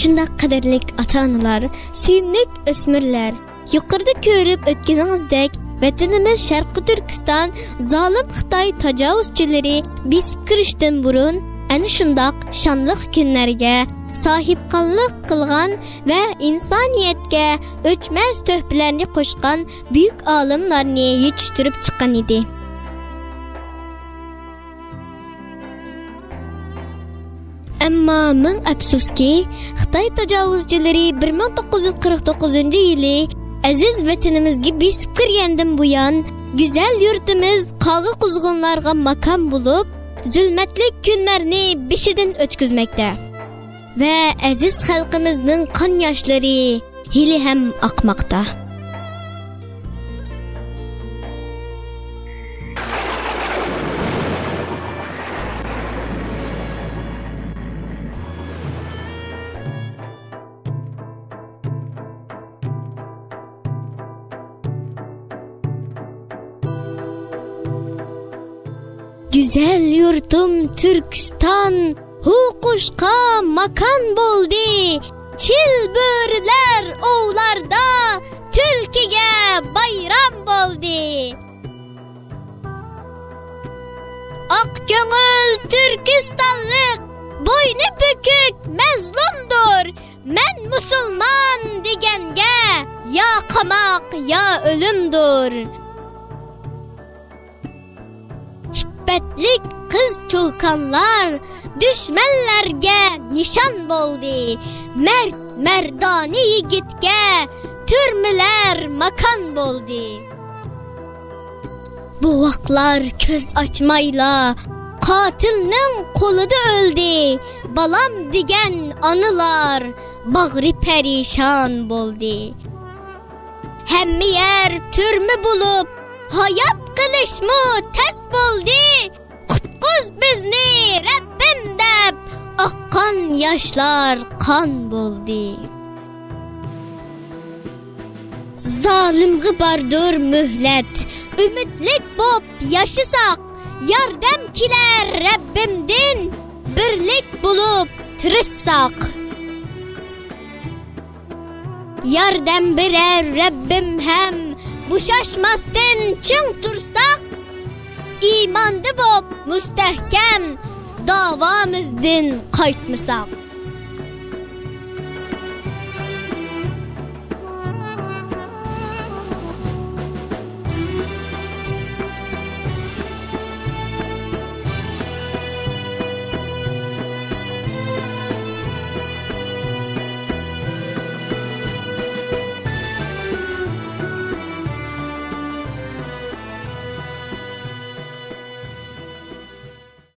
Shundaq qadrlik ota-onalar, suyimlik o'smirlar, yuqorida ko'rib o'tganingizdek, vatanimiz Sharqi Turkiston zolim Xitoy tajovuzchilari besib kirishdan burun ana shundoq shonliq kunlarga sahibqonlik qilgan va insoniyatga o'chmas tuhfalarni qo'shgan buyuk olimlarni yetishtirib chiqqan edi. Ammo ming afsuski, Xitoy tajovuzchilari 1949-yili aziz vatanimizga besib kirgandan buyon go'zal yurtimiz qog'i quzg'unlarga makon bo'lib, zulmatli kunlarni beshidan o'tkazmoqda. Va aziz xalqimizning qon yoshlari hali ham oqmoqda. Güzel yurtum Türkistan, huquqqa makon bo'ldi. Chil bo'rilar ovlarda, tulkiga bayram bo'ldi. Oq ko'ngil Turkistonlik, bo'yni bukuk mazlumdur. Men musulmon deganga ya qamoq ya o'limdir. Hibbatlik qiz cho'lkanlar dushmanlarga nishon bo'ldi. Mardona yigitga turmalar makon bo'ldi. Bu vaqtlar ko'z ochmayla qotilning qo'lida o'ldi. Balam degan onalar bag'ri perişan bo'ldi. Hamma yer turma bo'lib hayot qilishmi tas bo'ldi. Qutquz bizni Rabbim deb oqqan yoshlar qon bo'ldi. Zolimga bordur muhlat, umidlik bo'p yashasak, yordam kelar Rabbimdan, birlik bo'lib tirishsak. Yordam berar Rabbim ham, bo'shashmasdan ching tursak, iymanda bo'p mustahkam davomizdan qaytmasak.